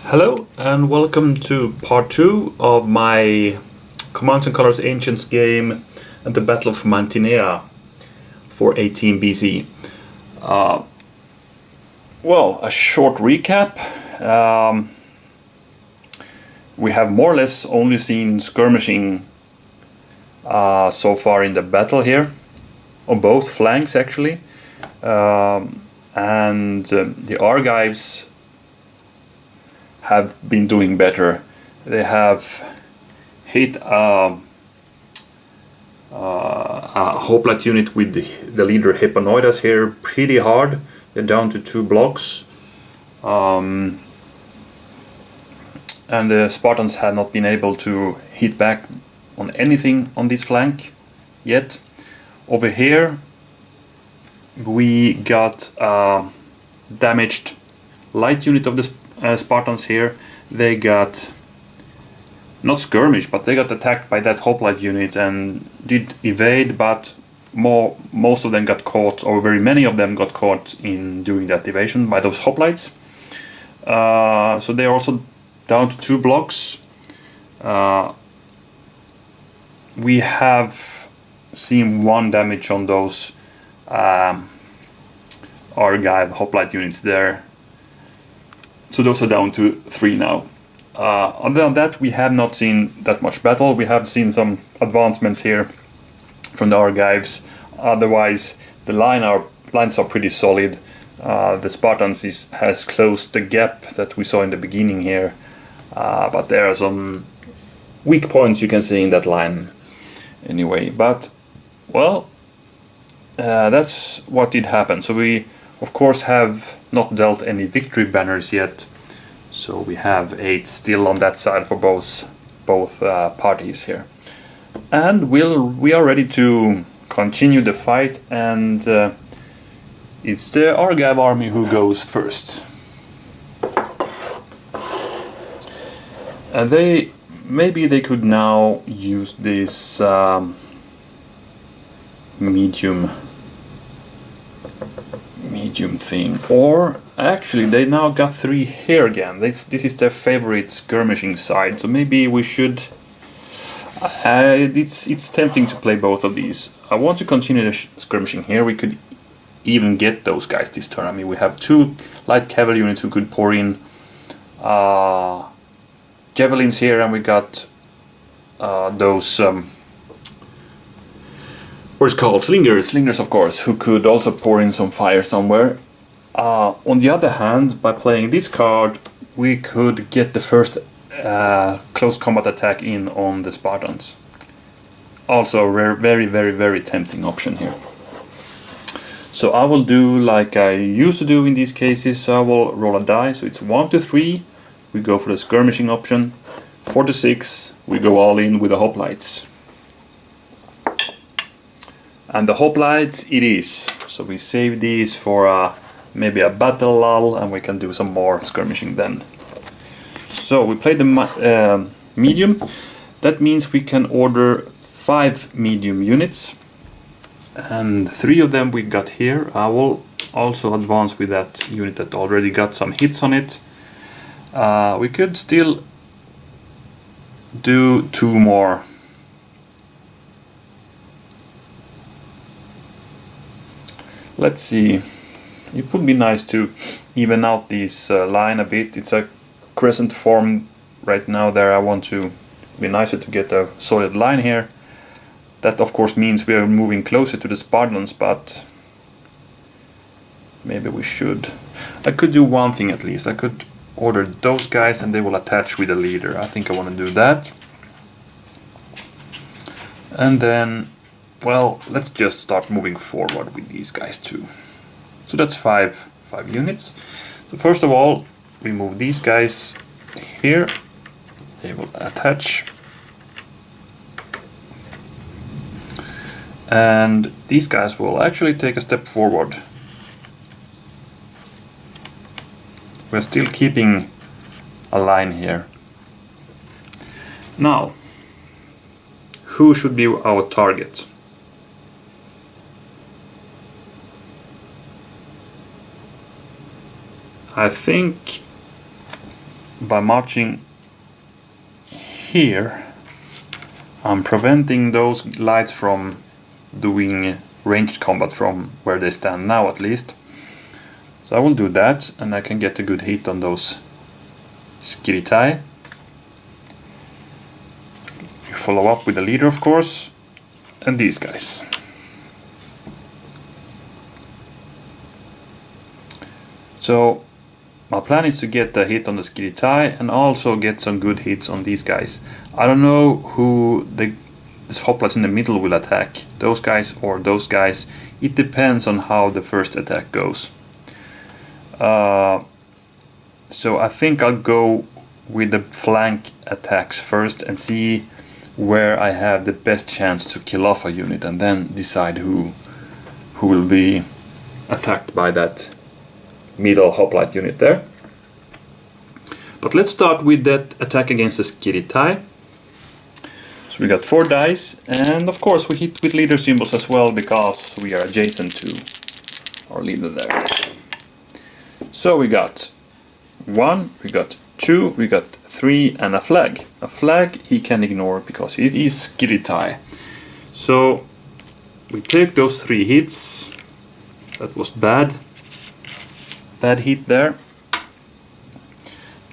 Hello and welcome to part 2 of my Command and Colors Ancients game at the Battle of Mantinea for 18 BC. Well, a short recap. We have more or less only seen skirmishing so far in the battle here, on both flanks actually, and the Argives have been doing better. They have hit a hoplite unit with the leader Hipponoidas here pretty hard. They're down to 2 blocks. And the Spartans have not been able to hit back on anything on this flank yet. Over here we got a damaged light unit of the Spartans here. They got not skirmished, but they got attacked by that hoplite unit and did evade, but most of them got caught, or very many of them got caught in doing that evasion by those hoplites. So they're also down to 2 blocks. We have seen 1 damage on those Argive hoplite units there. So those are down to 3 now. Other than that, we have not seen that much battle. We have seen some advancements here from the Argives. Otherwise, the lines are pretty solid. The Spartans has closed the gap that we saw in the beginning here, but there are some weak points you can see in that line anyway. But well, that's what did happen. So we of course have not dealt any victory banners yet, so we have 8 still on that side for both parties here, and we are ready to continue the fight, and it's the Argive army who goes first. And maybe they could now use this medium thing, or actually they now got 3 here again. This is their favorite skirmishing side, so maybe we should it's tempting to play both of these. I want to continue the skirmishing here. We could even get those guys this turn. I mean, we have 2 light cavalry units who could pour in javelins here, and we got those what is called slingers of course, who could also pour in some fire somewhere. On the other hand, by playing this card, we could get the first close combat attack in on the Spartans. Also a very tempting option here. So I will do like I used to do in these cases. So I will roll a die. So it's 1 to 3, we go for the skirmishing option. 4 to 6, we go all in with the hoplites. And the hoplites it is. So we save these for maybe a battle lull, and we can do some more skirmishing then. So we play the medium. That means we can order 5 medium units, and 3 of them we got here. I will also advance with that unit that already got some hits on it. We could still do 2 more. Let's see. It would be nice to even out this line a bit. It's a crescent form right now there. I want to be nicer to get a solid line here. That of course means we are moving closer to the Spartans, but maybe we should. I could do one thing at least. I could order those guys and they will attach with the leader. I think I want to do that. And then, well, let's just start moving forward with these guys too. So that's 5 units. So first of all, we move these guys here. They will attach. And these guys will actually take a step forward. We're still keeping a line here. Now, who should be our target? I think by marching here, I'm preventing those lights from doing ranged combat from where they stand now, at least. So I will do that, and I can get a good hit on those Solitaire. You follow up with the leader, of course, and these guys. So my plan is to get a hit on the Solitaire and also get some good hits on these guys. I don't know who this hoplites in the middle will attack, those guys or those guys. It depends on how the first attack goes. So I think I'll go with the flank attacks first and see where I have the best chance to kill off a unit, and then decide who will be attacked by that middle hoplite unit there. But let's start with that attack against the Solitaire. So we got 4 dice, and of course we hit with leader symbols as well because we are adjacent to our leader there. So we got 1, we got 2, we got 3, and a flag. A flag he can ignore because it is Solitaire. So we take those 3 hits. That was bad. Bad hit there.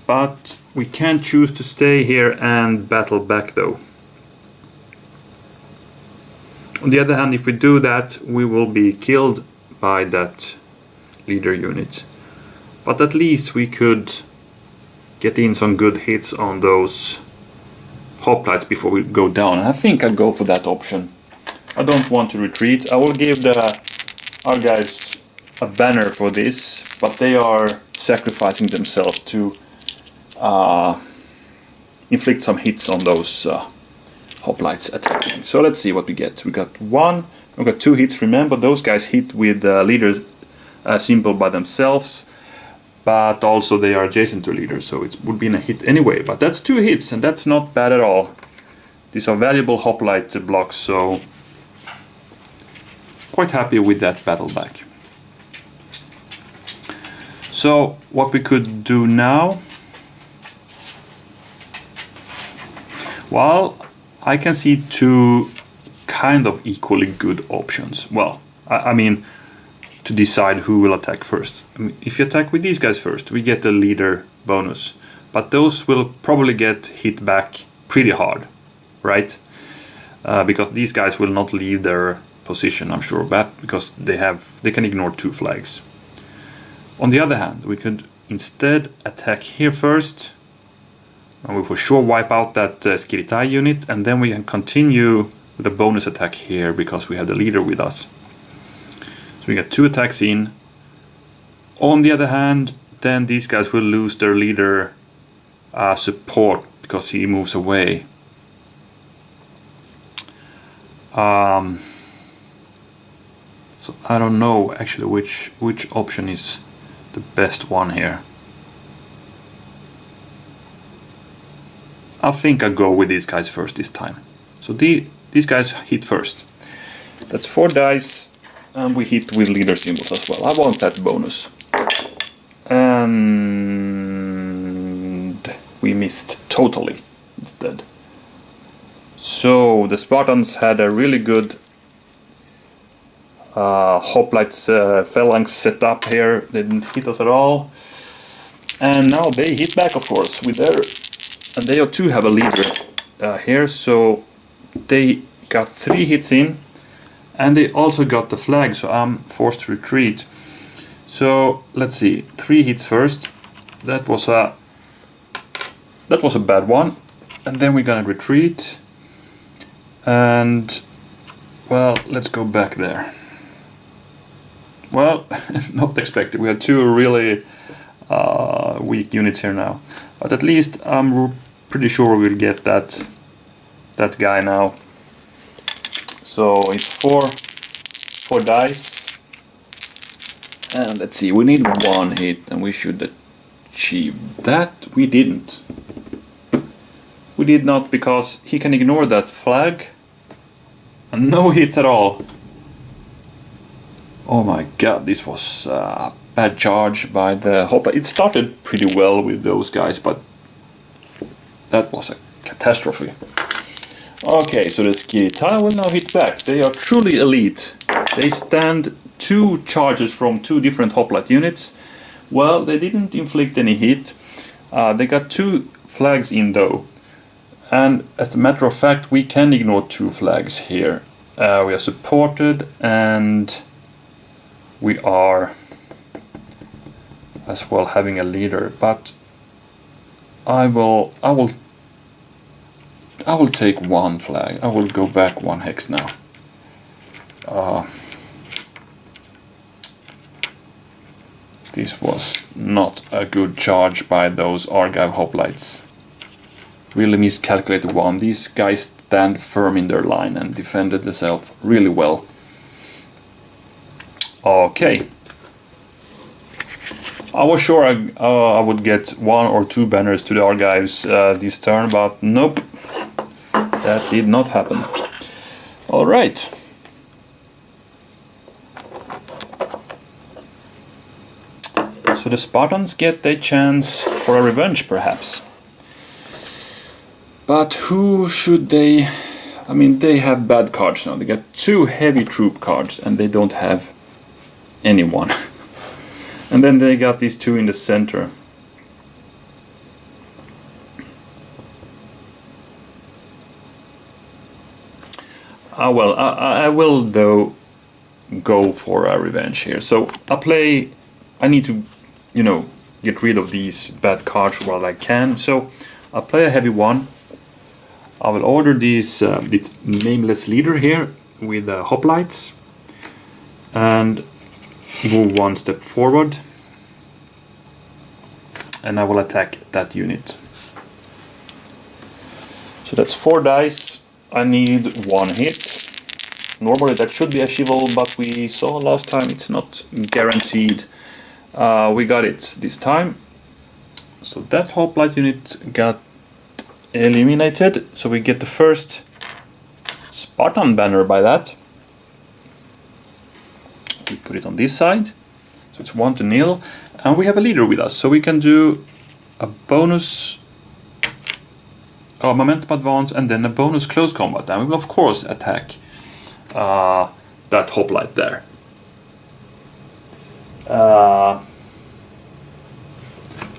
But we can choose to stay here and battle back though. On the other hand, if we do that, we will be killed by that leader unit. But at least we could get in some good hits on those hoplites before we go down. And I think I'll go for that option. I don't want to retreat. I will give our guys a banner for this, but they are sacrificing themselves to inflict some hits on those hoplites attacking. So let's see what we get. We got 1, we got 2 hits. Remember, those guys hit with the leader symbol by themselves, but also they are adjacent to leaders, so it would be a hit anyway. But that's 2 hits, and that's not bad at all. These are valuable hoplite blocks, so quite happy with that battle back. So what we could do now, well, I can see 2 kind of equally good options. Well, I mean, to decide who will attack first. I mean, if you attack with these guys first, we get the leader bonus, but those will probably get hit back pretty hard, right? Because these guys will not leave their position, I'm sure, but because they can ignore 2 flags. On the other hand, we could instead attack here first, and we for sure wipe out that Solitaire unit, and then we can continue with a bonus attack here because we have the leader with us. So we get 2 attacks in. On the other hand, then these guys will lose their leader support because he moves away. So I don't know actually which option is the best one here. I think I'll go with these guys first this time. So these guys hit first. That's 4 dice, and we hit with leader symbols as well. I want that bonus. And we missed totally instead. So the Spartans had a really good hoplites phalanx set up here. They didn't hit us at all. And now they hit back, of course, with their... And they too have a leader here, so they got 3 hits in, and they also got the flag, so I'm forced to retreat. So let's see, 3 hits first. That was a bad one, and then we're gonna retreat. And well, let's go back there. Well, not expected. We had 2 really weak units here now. But at least I'm pretty sure we'll get that guy now. So it's 4 dice. And let's see, we need 1 hit, and we should achieve that. We didn't. We did not, because he can ignore that flag. And no hits at all. Oh my god, this was a bad charge by the hoplite. It started pretty well with those guys, but That was a catastrophe. Okay, so the Solitaire will now hit back. They are truly elite. They stand 2 charges from 2 different hoplite units. Well, they didn't inflict any hit. They got 2 flags in though. And as a matter of fact, we can ignore 2 flags here. We are supported and we are as well having a leader. But I will take 1 flag. I will go back 1 hex now. This was not a good charge by those Argive hoplites. Really miscalculated one. These guys stand firm in their line and defended themselves really well. Okay. I was sure I would get 1 or 2 banners to the Argives this turn, but nope. That did not happen. Alright. So the Spartans get their chance for a revenge, perhaps. But who should they... I mean, they have bad cards now. They got 2 heavy troop cards and they don't have anyone. And then they got these 2 in the center. Well, I will though go for a revenge here. So I need to, you know, get rid of these bad cards while I can. So I'll play a heavy one. I will order this nameless leader here with hoplites and move 1 step forward. And I will attack that unit. So that's 4 dice. I need 1 hit. Normally that should be achievable, but we saw last time it's not guaranteed. We got it this time. So that hoplite unit got eliminated. So we get the first Spartan banner by that. We put it on this side. So it's 1-0. And we have a leader with us. So we can do a bonus momentum advance and then a bonus close combat. And we will of course attack that hoplite there.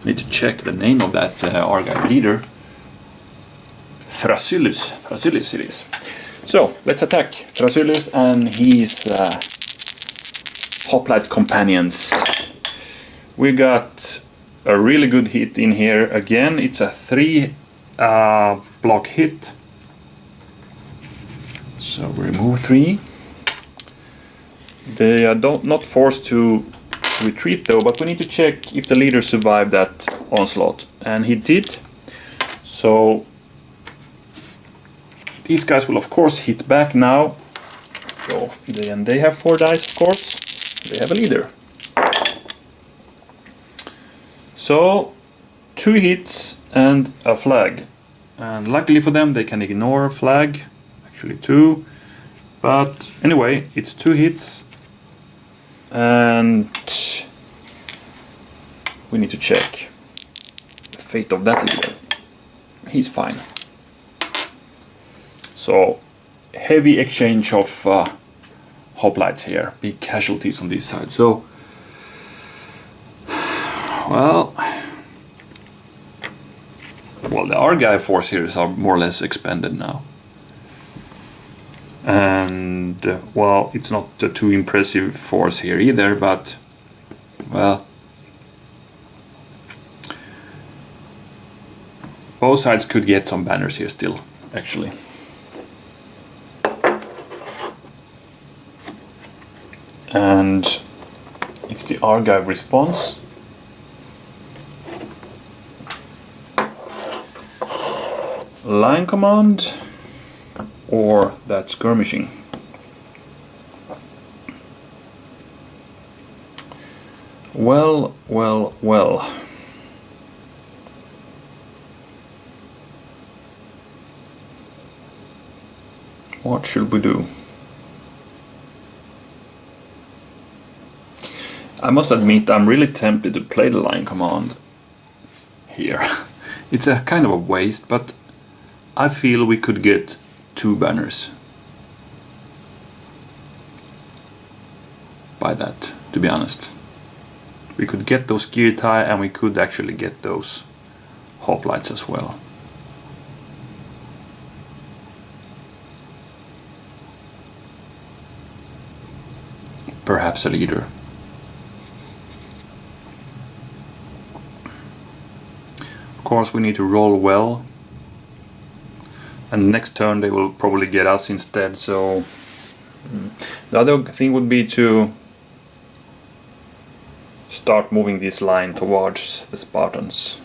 Need to check the name of that Argive leader. Thrasyllus it is. So let's attack Thrasyllus and his hoplite companions. We got a really good hit in here again. It's a 3 block hit. So we remove 3. They are not forced to retreat though, but we need to check if the leader survived that onslaught, and he did. So these guys will of course hit back now. So they have 4 dice, of course. They have a leader. So 2 hits and a flag. And luckily for them, they can ignore a flag. Actually 2. But anyway, it's 2 hits. And we need to check the fate of that leader. He's fine. So heavy exchange of hoplites here. Big casualties on this side. So, well, the Argive force here is more or less expended now. And, well, it's not a too impressive force here either, but, well, both sides could get some banners here still, actually. And it's the Argive response. Line command or that skirmishing. Well. What should we do? I must admit I'm really tempted to play the line command here. It's a kind of a waste, but I feel we could get 2 banners by that, to be honest. We could get those Solitaire and we could actually get those hoplites as well. Perhaps a leader. Of course we need to roll well, and next turn they will probably get us instead, so the other thing would be to start moving this line towards the Spartans.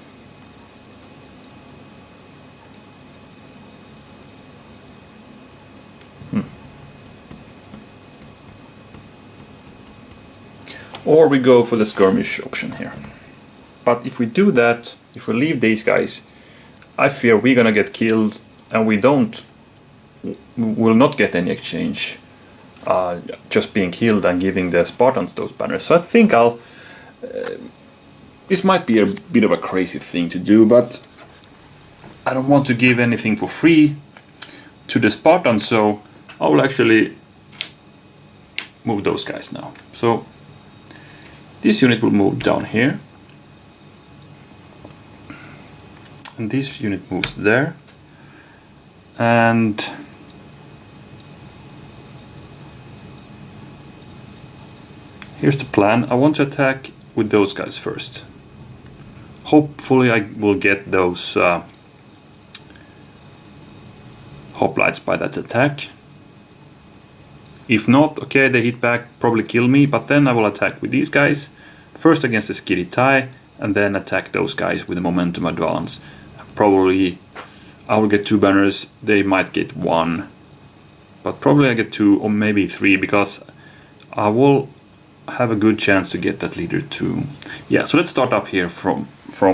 Or we go for the skirmish option here. But if we do that, if we leave these guys, I fear we're gonna get killed, and we will not get any exchange. Just being killed and giving the Spartans those banners. So I think this might be a bit of a crazy thing to do, but I don't want to give anything for free to the Spartans, so I will actually move those guys now. So this unit will move down here, and this unit moves there, and here's the plan. I want to attack with those guys first. Hopefully I will get those hoplites by that attack. If not, okay, they hit back, probably kill me, but then I will attack with these guys, first against the Solitaire, and then attack those guys with a momentum advance. Probably I will get 2 banners, they might get 1, but probably I get 2 or maybe 3, because I will have a good chance to get that leader too. Yeah, so let's start up here from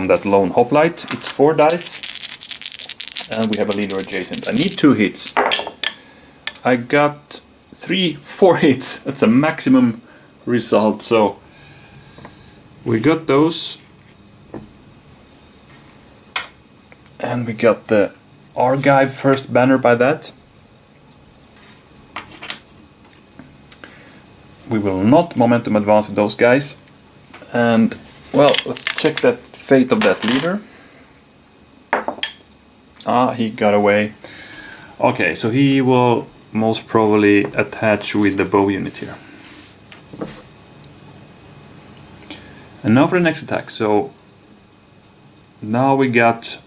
that lone hoplite. It's 4 dice, and we have a leader adjacent. I need 2 hits. I got 4 hits. That's a maximum result, so we got those, and we got the Argive first banner by that. We will not momentum advance with those guys, and well, let's check that fate of that leader. He got away. Okay, so he will most probably attach with the bow unit here. And now for the next attack. So now we got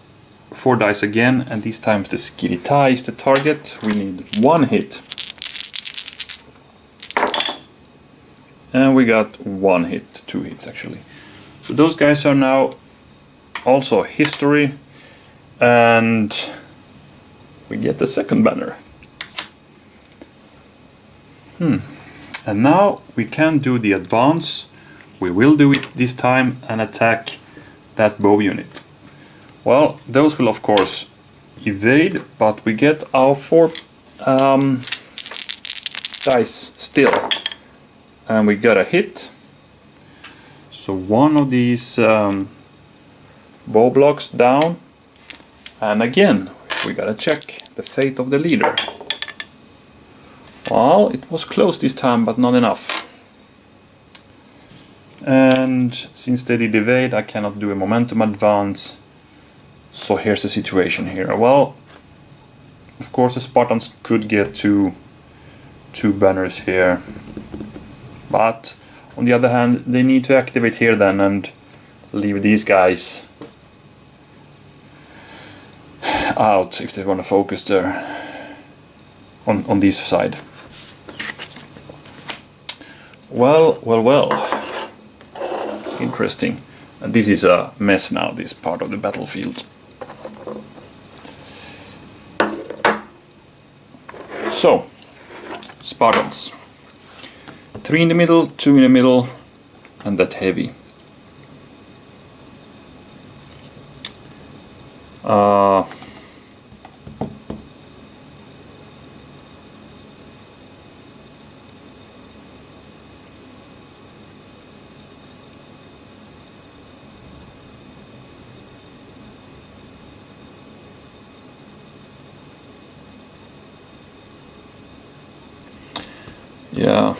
4 dice again, and this time the Solitaire is the target. We need 1 hit. And we got 1 hit, 2 hits actually. So those guys are now also history, and we get the second banner. And now we can do the advance. We will do it this time and attack that bow unit. Well, those will of course evade, but we get our 4 dice still. And we got a hit. So one of these bow blocks down. And again, we gotta check the fate of the leader. Well, it was close this time, but not enough. And since they did evade, I cannot do a momentum advance. So here's the situation here. Well, of course the Spartans could get two banners here. But on the other hand, they need to activate here then and leave these guys out if they want to focus there on this side. Well. Interesting. And this is a mess now, this part of the battlefield. So, Spartans. 3 in the middle, 2 in the middle, and that heavy. Yeah.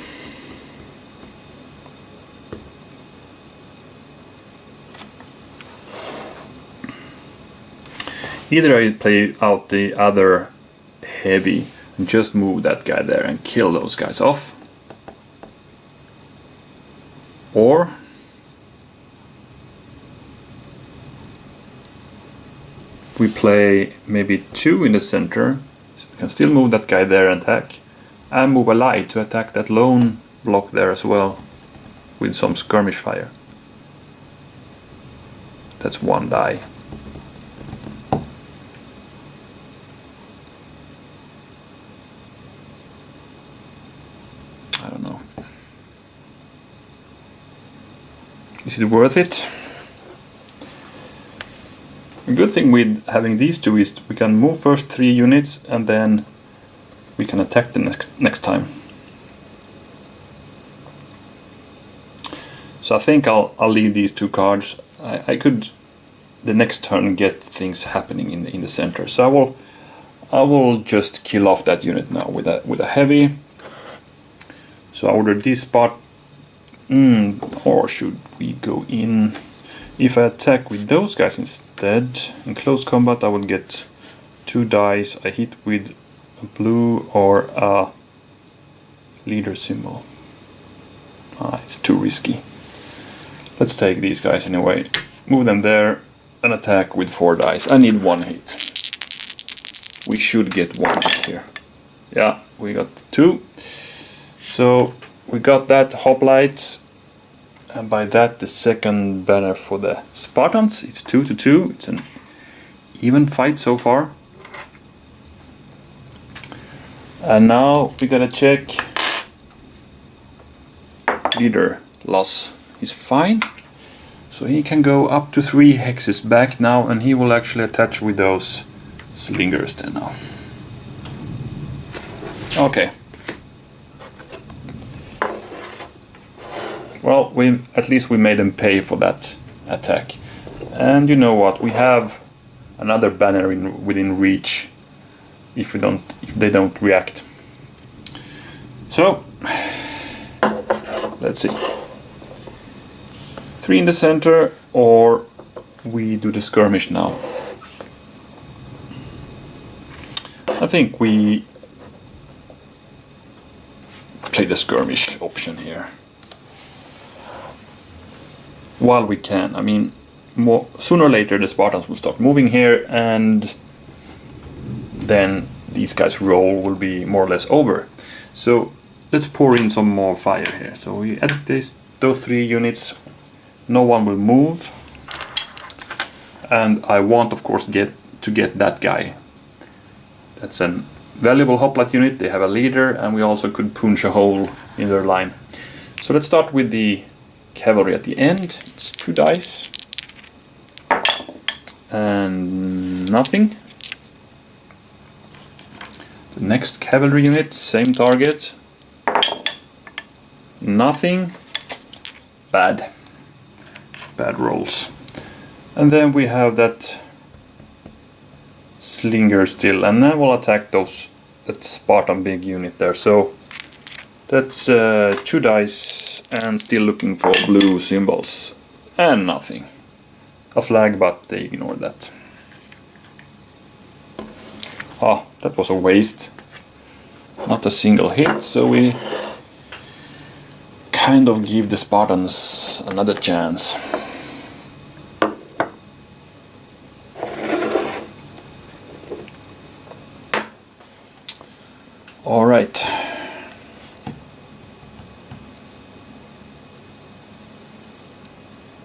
Either I play out the other heavy and just move that guy there and kill those guys off, or we play maybe 2 in the center, so we can still move that guy there and attack, and move a light to attack that lone block there as well with some skirmish fire. That's 1 die. I don't know. Is it worth it? A good thing with having these 2 is we can move first 3 units and then we can attack the next time. So I think I'll leave these 2 cards. I could the next turn get things happening in the center. So I will just kill off that unit now with a heavy. So I ordered this spot. Or should we go in? If I attack with those guys instead, in close combat I will get 2 dice. I hit with a blue or a leader symbol. It's too risky. Let's take these guys anyway. Move them there and attack with 4 dice. I need 1 hit. We should get 1 hit here. Yeah, we got 2. So we got that hoplite. And by that the second banner for the Spartans. It's 2-2. It's an even fight so far. And now we gotta check. Leader loss is fine. So he can go up to 3 hexes back now, and he will actually attach with those slingers then now. Okay. Well, at least we made them pay for that attack. And you know what? We have another banner within reach if they don't react. So let's see. 3 in the center, or we do the skirmish now. I think we play the skirmish option here. While we can. I mean, sooner or later the Spartans will start moving here, and then these guys' role will be more or less over. So let's pour in some more fire here. So we add those 3 units. No one will move, and I want, of course, to get that guy. That's a valuable hoplite unit. They have a leader, and we also could punch a hole in their line. So let's start with the cavalry at the end. It's 2 dice and nothing. The next cavalry unit, same target, nothing. Bad rolls. And then we have that slinger still, and then we'll attack that Spartan big unit there. So that's 2 dice and still looking for blue symbols and nothing. A flag, but they ignored that. That was a waste. Not a single hit, so we kind of give the Spartans another chance. All right.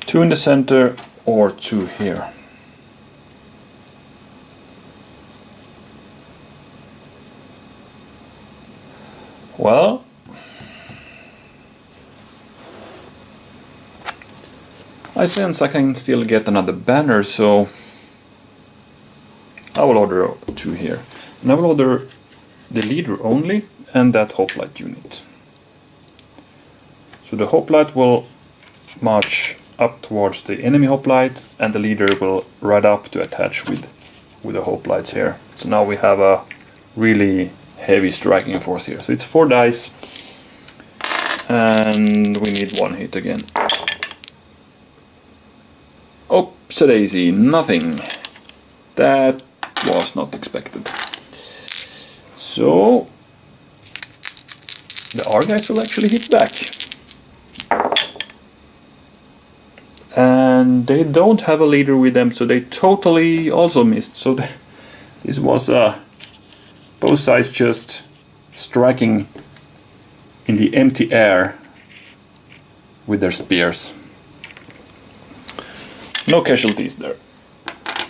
Two in the center or 2 here. Well, I sense I can still get another banner, so I will order 2 here. And I will order the leader only and that hoplite unit. So the hoplite will march up towards the enemy hoplite, and the leader will ride up to attach with the hoplites here. So now we have a really heavy striking force here. So it's 4 dice. And we need one hit again. Oopsie-daisy, nothing. That was not expected. So the Argives will actually hit back. And they don't have a leader with them, so they totally also missed. So this was both sides just striking in the empty air with their spears. No casualties there.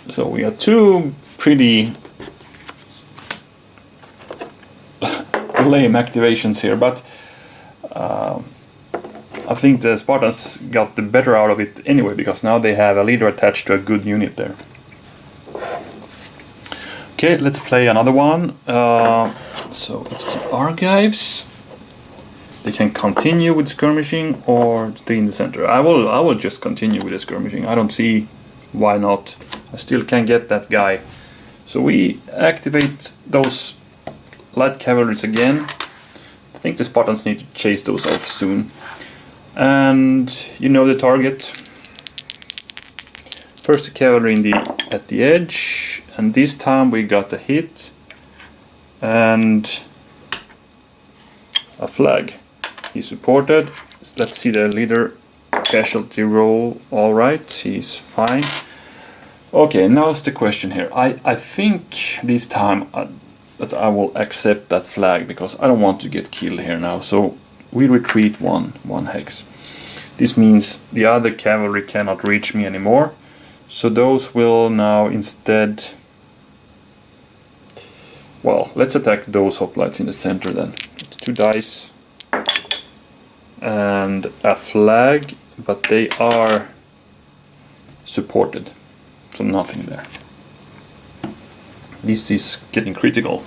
So we had two pretty lame activations here, but I think the Spartans got the better out of it anyway, because now they have a leader attached to a good unit there. Okay, let's play another one. So it's the Argives. They can continue with skirmishing or stay in the center. I will just continue with the skirmishing. I don't see why not. I still can get that guy. So we activate those light cavalries again. I think the Spartans need to chase those off soon. And you know the target. First the cavalry at the edge, and this time we got a hit and a flag. He's supported. Let's see the leader casualty roll. Alright, he's fine. Okay, now's the question here. I think this time that I will accept that flag, because I don't want to get killed here now. So we retreat one hex. This means the other cavalry cannot reach me anymore. So those will now instead... Well, let's attack those hoplites in the center then. It's 2 dice and a flag, but they are supported. So nothing there. This is getting critical.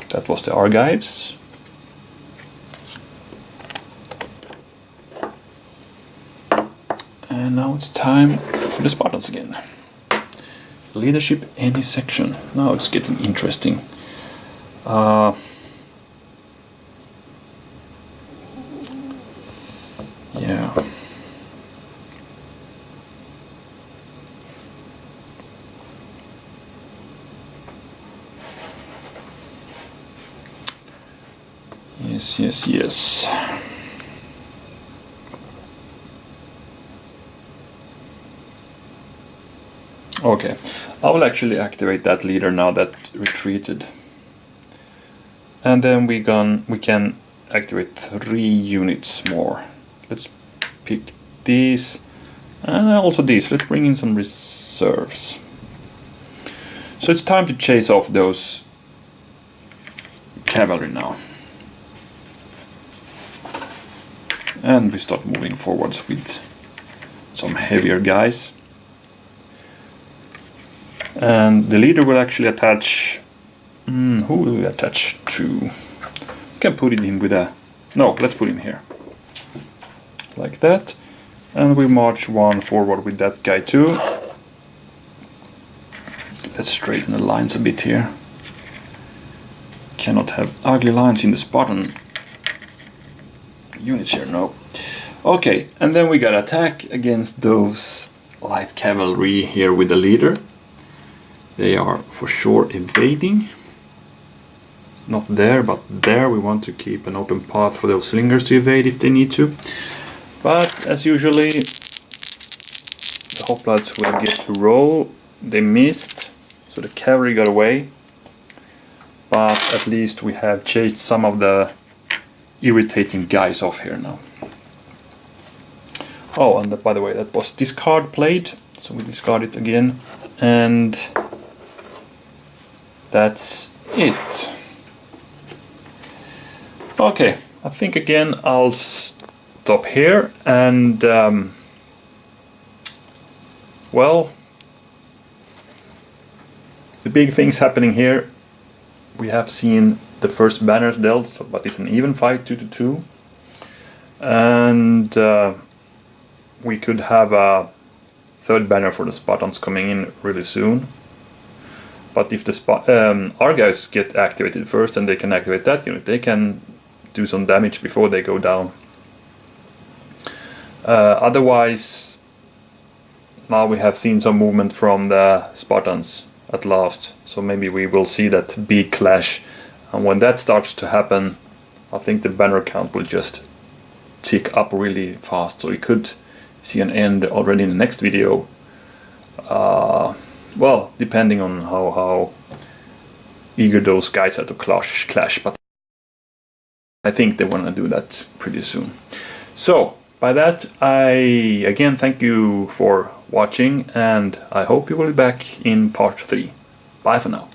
That was the Argives. And now it's time for the Spartans again. Leadership any section. Now it's getting interesting. Yeah. Yes. Okay, I will actually activate that leader now that retreated. And then we can activate 3 units more. Let's pick these and also these. Let's bring in some reserves. So it's time to chase off those cavalry now. And we start moving forwards with some heavier guys. And the leader will actually attach... who will we attach to? We can put it in with a... No, let's put him here. Like that. And we march 1 forward with that guy too. Let's straighten the lines a bit here. Cannot have ugly lines in the Spartan units here, no. Okay, and then we got attack against those light cavalry here with the leader. They are for sure evading. Not there, but there. We want to keep an open path for those slingers to evade if they need to. But as usually, the hoplites will get to roll. They missed, so the cavalry got away. But at least we have chased some of the irritating guys off here now. Oh, and by the way, that was discard played, so we discard it again. And that's it. Okay, I think again I'll stop here and well, the big things happening here. We have seen the first banners dealt, but it's an even fight, 2-2, and we could have a third banner for the Spartans coming in really soon. But if the Argives get activated first and they can activate that unit, they can do some damage before they go down. Otherwise, now we have seen some movement from the Spartans at last, so maybe we will see that big clash, and when that starts to happen, I think the banner count will just tick up really fast, so we could see an end already in the next video. Well, depending on how eager those guys are to clash, but I think they want to do that pretty soon. So, by that, I again thank you for watching, and I hope you will be back in part 3. Bye for now.